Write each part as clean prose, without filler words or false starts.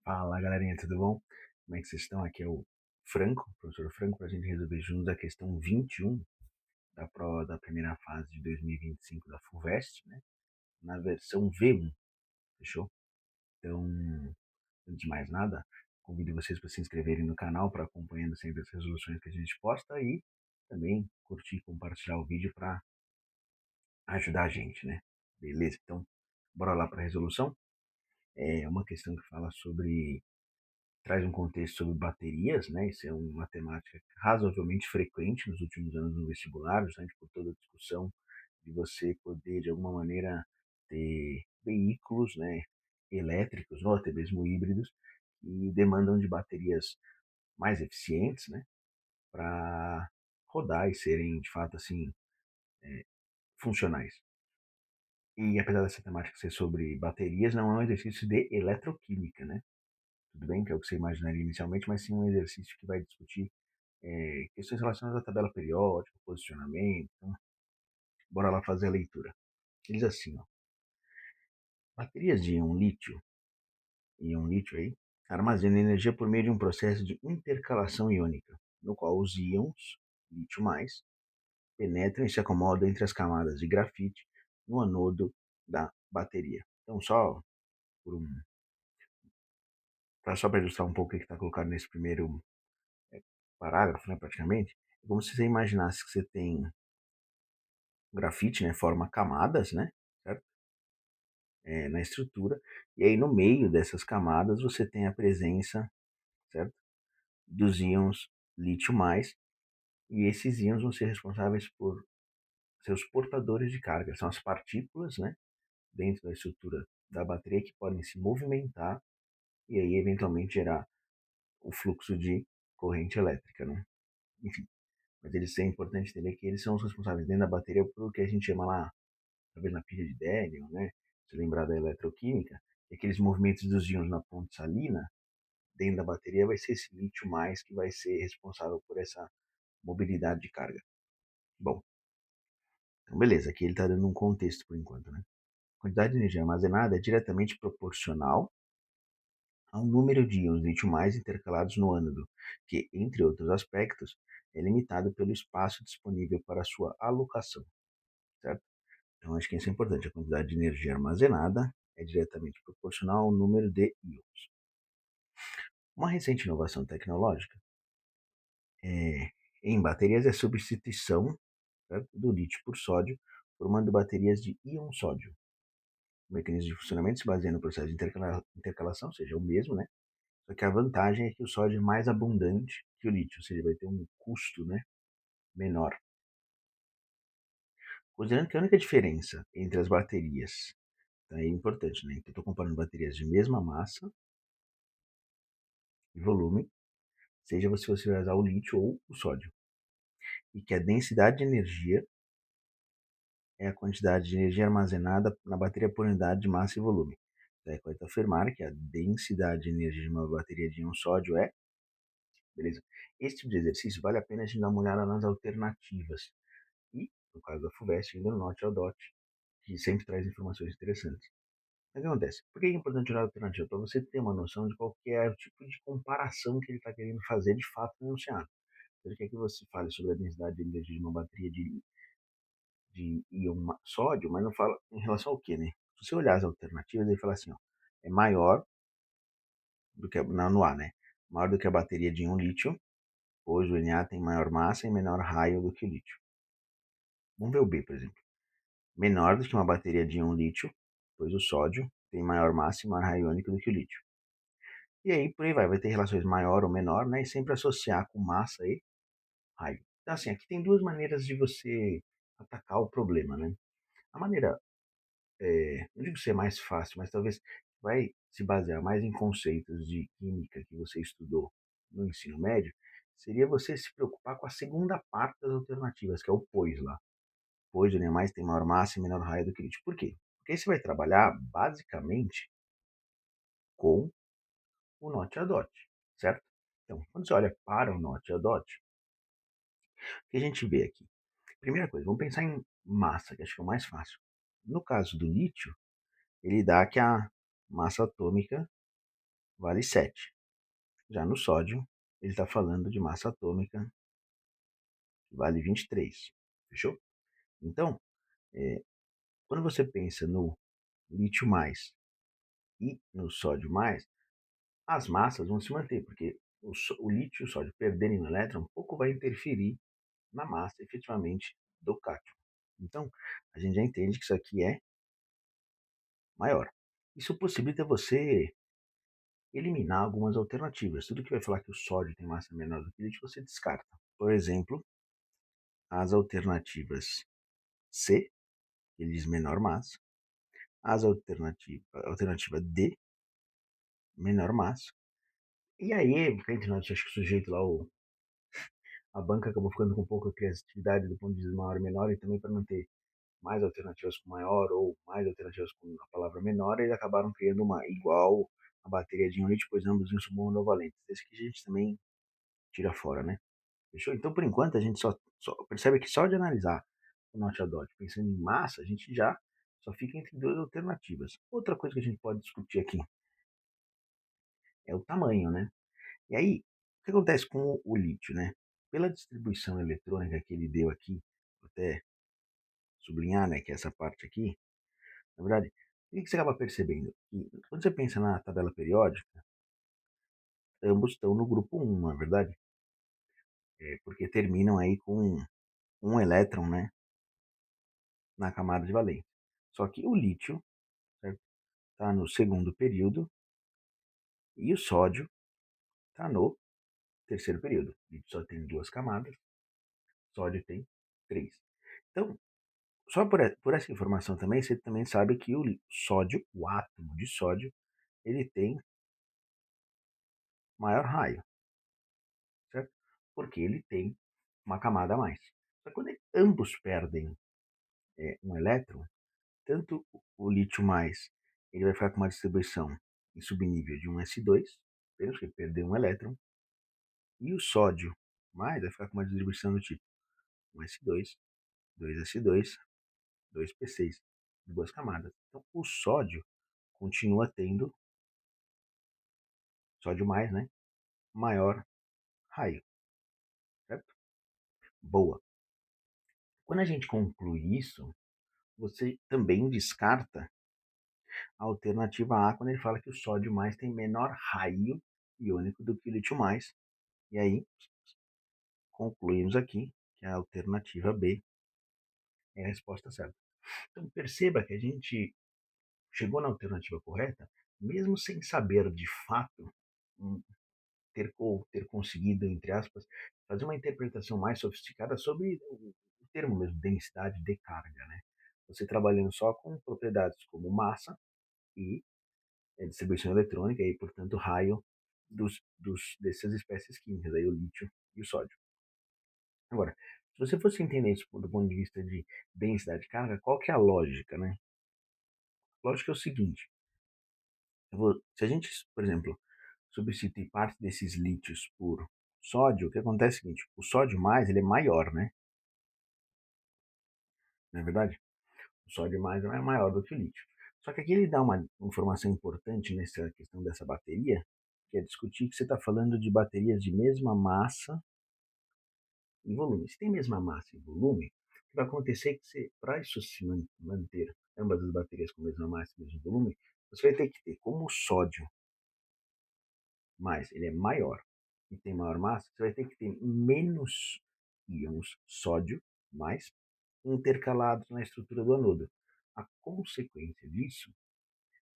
Fala galerinha, tudo bom? Como é que vocês estão? Aqui é o Franco, professor Franco, para a gente resolver juntos a questão 21 da prova da primeira fase de 2025 da FUVEST, né? Na versão V1, fechou? Então, antes de mais nada, convido vocês para se inscreverem no canal para acompanhando sempre as resoluções que a gente posta e também curtir e compartilhar o vídeo para ajudar a gente, né? Beleza? Então, bora lá para a resolução. É uma questão que fala sobre traz um contexto sobre baterias, né? Isso é uma temática razoavelmente frequente nos últimos anos no vestibular, justamente por toda a discussão de você poder, de alguma maneira, ter veículos, né, elétricos ou até mesmo híbridos que demandam de baterias mais eficientes, né, para rodar e serem, de fato, assim, funcionais. E apesar dessa temática ser sobre baterias, não é um exercício de eletroquímica, né? Tudo bem que é o que você imaginaria inicialmente, mas sim um exercício que vai discutir questões relacionadas à tabela periódica, posicionamento. Então, bora lá fazer a leitura. Diz assim, ó, baterias de íon lítio aí, armazenam energia por meio de um processo de intercalação iônica, no qual os íons lítio mais penetram e se acomodam entre as camadas de grafite no anodo da bateria. Então, por um, só para ilustrar um pouco o que está colocado nesse primeiro parágrafo, né, praticamente, é como se você imaginasse que você tem grafite, né, forma camadas, né, certo? Na estrutura, e aí no meio dessas camadas você tem a presença, certo? Dos íons lítio mais, e esses íons vão ser responsáveis por seus portadores de carga, são as partículas, né, dentro da estrutura da bateria que podem se movimentar e aí eventualmente gerar o fluxo de corrente elétrica, né? Enfim, mas é importante entender que eles são os responsáveis dentro da bateria por o que a gente chama lá, talvez na pilha de Delium, né? Se lembrar da eletroquímica, aqueles movimentos dos íons na ponte salina, dentro da bateria vai ser esse lítio mais que vai ser responsável por essa mobilidade de carga. Bom, então beleza, aqui ele está dando um contexto por enquanto, né? A quantidade de energia armazenada é diretamente proporcional ao número de íons lítio mais intercalados no ânodo, que, entre outros aspectos, é limitado pelo espaço disponível para sua alocação, certo? Então acho que isso é importante, a quantidade de energia armazenada é diretamente proporcional ao número de íons. Uma recente inovação tecnológica em baterias é a substituição, certo, do lítio por sódio, formando baterias de íon sódio. O mecanismo de funcionamento se baseia no processo de intercalação, ou seja, é o mesmo, né? Só que a vantagem é que o sódio é mais abundante que o lítio, ou seja, vai ter um custo, né, menor. Considerando que a única diferença entre as baterias, tá, é importante, né? Então, estou comparando baterias de mesma massa e volume, seja você vai usar o lítio ou o sódio, e que a densidade de energia é a quantidade de energia armazenada na bateria por unidade de massa e volume. Então, é correto afirmar que a densidade de energia de uma bateria de íon sódio é, beleza? Esse tipo de exercício vale a pena a gente dar uma olhada nas alternativas. E, no caso da FUVEST, ainda no Norte ao DOT, que sempre traz informações interessantes. Mas o que acontece? Por que é importante olhar a alternativa? Para você ter uma noção de qual que é o tipo de comparação que ele está querendo fazer de fato no enunciado. Ele quer que você fale sobre a densidade de energia de uma bateria de íon sódio, mas não fala em relação ao que, né? Se você olhar as alternativas, ele fala assim, ó, é maior do que no A, né? Maior do que a bateria de íon lítio, pois o Na tem maior massa e menor raio do que o lítio. Vamos ver o B, por exemplo. Menor do que uma bateria de íon lítio, pois o sódio tem maior massa e maior raio iônico do que o lítio. E aí, por aí vai ter relações maior ou menor, né? E sempre associar com massa e raio. Então, assim, aqui tem duas maneiras de você atacar o problema, né? A maneira não digo ser mais fácil, mas talvez vai se basear mais em conceitos de química que você estudou no ensino médio, seria você se preocupar com a segunda parte das alternativas, que é o pois lá. Pois o mais tem maior massa e menor raio do que lítio. Por quê? Porque aí você vai trabalhar basicamente com o NOT e a DOT, certo? Então, quando você olha para o NOT e a DOT, o que a gente vê aqui? Primeira coisa, vamos pensar em massa, que acho que é o mais fácil. No caso do lítio, ele dá que a massa atômica vale 7. Já no sódio, ele está falando de massa atômica, que vale 23. Fechou? Então, é, quando você pensa no lítio mais e no sódio mais, as massas vão se manter, porque o lítio e o sódio perderem um elétron, pouco vai interferir na massa, efetivamente, do cátion. Então, a gente já entende que isso aqui é maior. Isso possibilita você eliminar algumas alternativas. Tudo que vai falar que o sódio tem massa menor do que o lítio, você descarta. Por exemplo, as alternativas C, ele diz menor massa, alternativa D, menor massa. E aí, entre nós, acho que o sujeito lá, a banca acabou ficando com pouca criatividade do ponto de vista maior e menor, e também para não ter mais alternativas com maior ou mais alternativas com a palavra menor, eles acabaram criando uma igual a bateria de um lítio, pois ambos são monovalentes. Esse que a gente também tira fora, né? Fechou? Então, por enquanto, a gente só percebe que só de analisar o Norte Dot pensando em massa, a gente já só fica entre duas alternativas. Outra coisa que a gente pode discutir aqui é o tamanho, né? E aí, o que acontece com o lítio, né? Pela distribuição eletrônica que ele deu aqui, vou até sublinhar, né, que é essa parte aqui, na verdade, o que você acaba percebendo? Que quando você pensa na tabela periódica, ambos estão no grupo um, não é verdade? Porque terminam aí com um elétron, né, na camada de valência. Só que o lítio está no segundo período e o sódio está no terceiro período. O lítio só tem duas camadas, o sódio tem três. Então, só por essa informação também, você também sabe que o sódio, o átomo de sódio, ele tem maior raio, certo? Porque ele tem uma camada a mais. Só que quando ambos perdem um elétron, tanto o lítio mais, ele vai ficar com uma distribuição em subnível de um S2, apenas que perder um elétron, e o sódio mais vai ficar com uma distribuição do tipo um S2, 2S2, 2P6, duas camadas. Então, o sódio continua tendo, sódio mais, né, maior raio, certo? Boa. Quando a gente conclui isso, você também descarta a alternativa A quando ele fala que o sódio mais tem menor raio iônico do que o lítio mais. E aí, concluímos aqui que a alternativa B é a resposta certa. Então, perceba que a gente chegou na alternativa correta, mesmo sem saber de fato ter conseguido, entre aspas, fazer uma interpretação mais sofisticada sobre o termo mesmo, densidade de carga, né? Você trabalhando só com propriedades como massa e distribuição eletrônica e, portanto, raio dessas espécies químicas, aí o lítio e o sódio. Agora, se você fosse entender isso do ponto de vista de densidade de carga, qual que é a lógica, né? A lógica é o seguinte, se a gente, por exemplo, substituir parte desses lítios por sódio, o que acontece é o seguinte, o sódio mais, ele é maior, né? Não é verdade? O sódio mais é maior do que o lítio. Só que aqui ele dá uma informação importante nessa questão dessa bateria, que é discutir que você está falando de baterias de mesma massa e volume. Se tem mesma massa e volume, o que vai acontecer é que para isso se manter ambas as baterias com a mesma massa e mesmo volume, você vai ter que ter, como o sódio mais ele é maior e tem maior massa, você vai ter que ter menos íons sódio mais intercalados na estrutura do anodo. A consequência disso,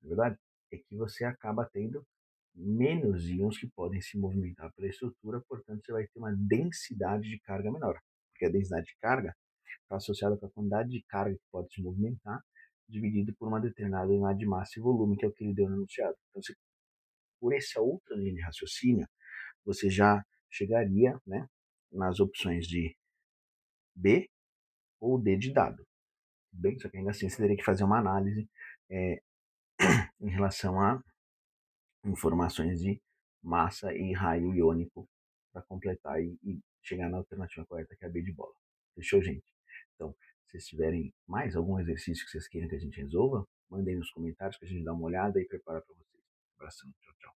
na verdade, é que você acaba tendo menos íons que podem se movimentar pela estrutura, portanto, você vai ter uma densidade de carga menor, porque a densidade de carga está associada com a quantidade de carga que pode se movimentar, dividido por uma determinada unidade de massa e volume, que é o que ele deu no enunciado. Então, por essa outra linha de raciocínio, você já chegaria, né, nas opções de B ou D de dado. Bem, só que ainda assim você teria que fazer uma análise é, em relação a informações de massa e raio iônico para completar e chegar na alternativa correta, que é a B de bola. Fechou, gente? Então, se vocês tiverem mais algum exercício que vocês queiram que a gente resolva, mandem nos comentários que a gente dá uma olhada e prepara para vocês. Um abração. Tchau, tchau.